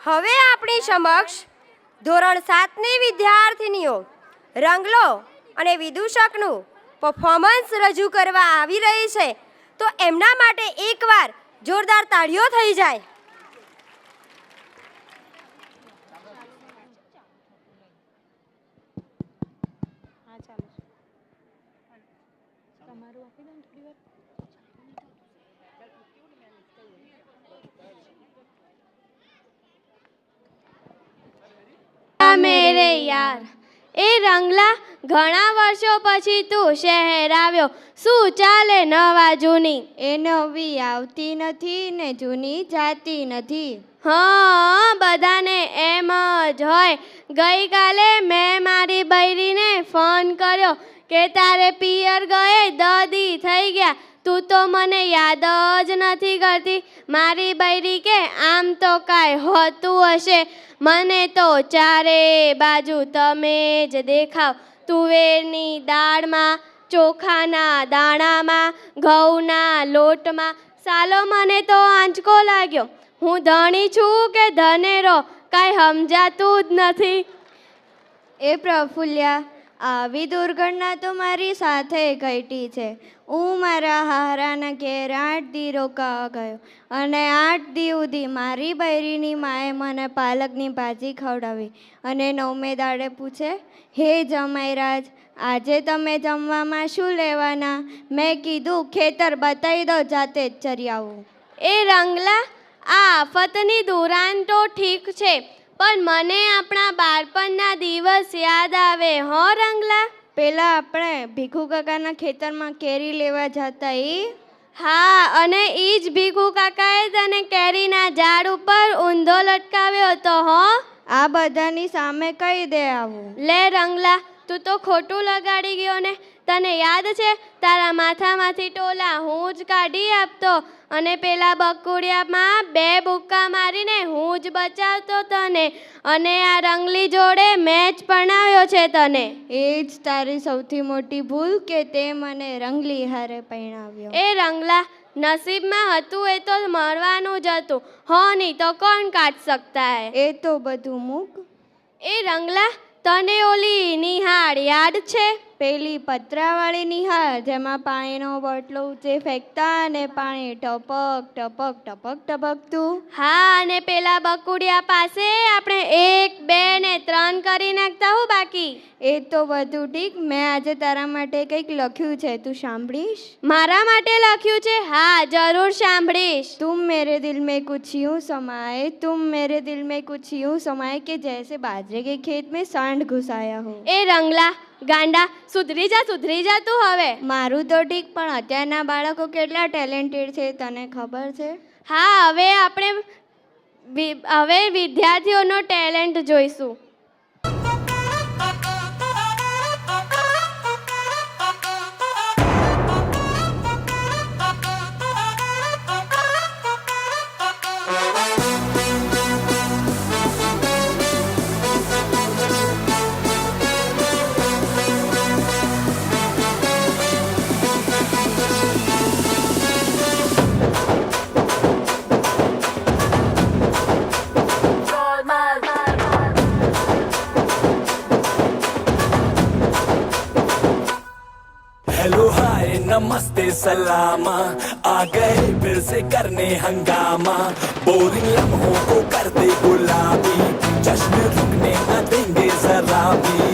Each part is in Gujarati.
હવે આપણી સમક્ષ ધોરણ 7ની વિદ્યાર્થીનીઓ રંગલો અને વિદૂષકનું પરફોર્મન્સ રજૂ કરવા આવી રહી છે, તો એમના માટે એકવાર જોરદાર તાળીઓ થઈ જાય. મેરે યાર, એ રંગલા, ઘણા વર્ષો પછી તું શહેર આવ્યો. શું ચાલે નવા જૂની? એ નવી આવતી નથી ને જૂની જાતી નથી. હા, બધાને એમ જ હોય. ગઈકાલે મેં મારી બૈરીને ફોન કર્યો કે તારે પિયર ગયે દદી થઈ ગયા, તું તો મને યાદ જ નથી કરતી. મારી બૈરી કે આમ તો કાંઈ હોતું હશે, મને તો ચારે બાજુ તમે જ દેખાવ. તુવેરની દાળમાં, ચોખાના દાણામાં, ઘઉંના લોટમાં. સાલો મને તો આંચકો લાગ્યો. હું ધણી છું કે ધનેરો, કાંઈ સમજાતું જ નથી. એ પ્રફુલ્યા, આવી દુર્ઘટના તો મારી સાથે ઘટી છે. હું મારા હારાના ઘેર 8 દી રોકાવા ગયો અને 8 દી સુધી મારી બૈરીની માએ મને પાલકની ભાજી ખવડાવી અને 9મે દાડે પૂછે, હે જમાઈરાજ, આજે તમે જમવામાં શું લેવાના? મેં કીધું, ખેતર બતાવી દો, જાતે જ ચરી આવું. એ રંગલા, આ આફતની દુરાન તો ઠીક છે, પણ મને આપણા બાળપણના દિવસ યાદ આવે. હો રંગલા? પેલા આપણે ભીખુ કાકાના ખેતરમાં કેરી લેવા જતા એ? હા, અને ઈ જ ભીખુ કાકાએ તને કેરીના ઝાડ ઉપર ઊંધો લટકાવ્યો હતો. હો, આ બધાની સામે કહી દે આવું. લે રંગલા, તું તો ખોટું લગાડી ગયો ને. તને યાદ છે, તારા માથામાંથી ટોલા હું જ કાઢી આપતો અને પેલા બકુડિયામાં 2 બુક્કા મારીને હું જ બચાવતો તને, અને આ રંગલી જોડે મેચ પરણાવ્યો છે તને. એ જ તારી સૌથી મોટી ભૂલ કે તે મને રંગલી હારે પરણાવ્યો. એ રંગલા, નસીબમાં હતું એ તો મરવાનું જ હતું. હો, નહીં તો કોણ કાઢ શકતા હે. એ તો બધું મૂક. એ રંગલા, તને ઓલી નિહાળ યાદ છે? પેલી પતરાવાળી નિહાળ, જેમાં પાણીનો બોટલો ઊંચે ફેંકતા અને પાણી ટપક ટપક ટપક ટપકતું. હા, અને પેલા બકુડિયા પાસે આપણે 1, 2 ને 3 કરી નાખતા. હું બાકી? એ તો બધું ઠીક. મેં આજે તારા માટે કંઈક લખ્યું છે, તું સાંભળીશ? મારા માટે લખ્યું છે? હા, જરૂર સાંભળીશ. तुम मेरे दिल में कुछ यूं समाए, तुम मेरे दिल में कुछ यूं समाए कि जैसे बाजरे के खेत में सांड घुसाया हो. એ રંગલા ગાંડા, સુધરી જા તું હવે. મારું તો ઠીક, પણ અત્યારના બાળકો કેટલા ટેલેન્ટેડ છે તને ખબર છે? હા, હવે વિદ્યાર્થીઓનો ટેલેન્ટ જોઈશું. हेलो हाय नमस्ते सलामा, आ गए फिर से करने हंगामा. बोरिंग लम्हों को कर दे गुलाबी, जश्न रुकने न देंगे जरा भी.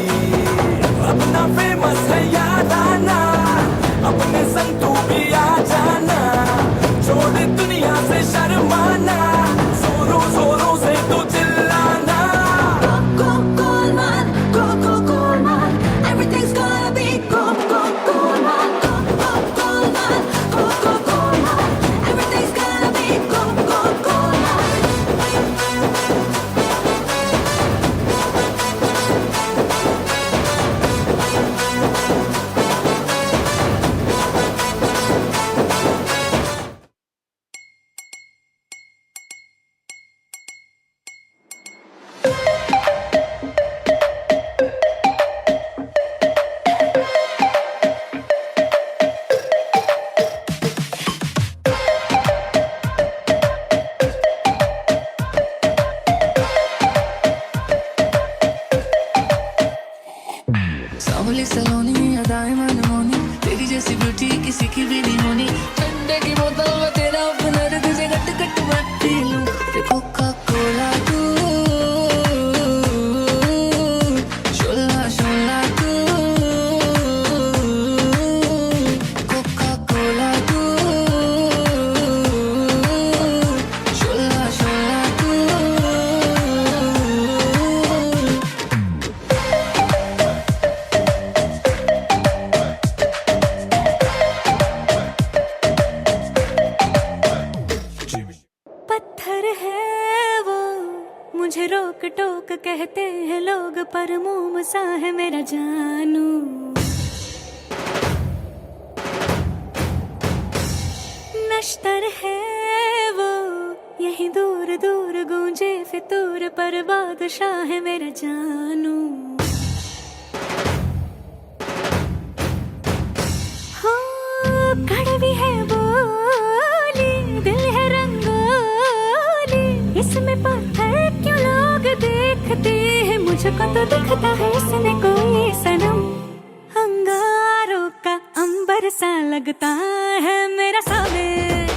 अपना फेमस है याराना, अपने संग तू भी आ जाना. छोड़ दुनिया से शर्माना, जोरों जोरों से तू चिल्लाना. Everything's gonna be Coca-Cola. Everything's gonna be Coca-Cola. बोली सलोनी अदाएं मनमोनी, तेरी जैसी ब्यूटी किसी की भी नहीं होनी। ठंडे की बोतल में तेरा अपना तुझे गट गट मैं पी लूं। कोका कोला तू, शोला शोला तू, कोका कोला तू, शोला शोला तू। पत्थर है वो, मुझे रोक टोक कहते हैं लोग, पर मोम सा है मेरा जानू। नश्तर है वो, यही दूर दूर गूंजे फितूर, पर बादशाह है मेरा जानू। हो कड़वी है बोली, दिल है रंगोली, इसमें पत्थर क्यों लोग देखते हैं, मुझको तो दिखता है इसमें कोई सनम। अंगारों का अंबर सा लगता है मेरा साबिर,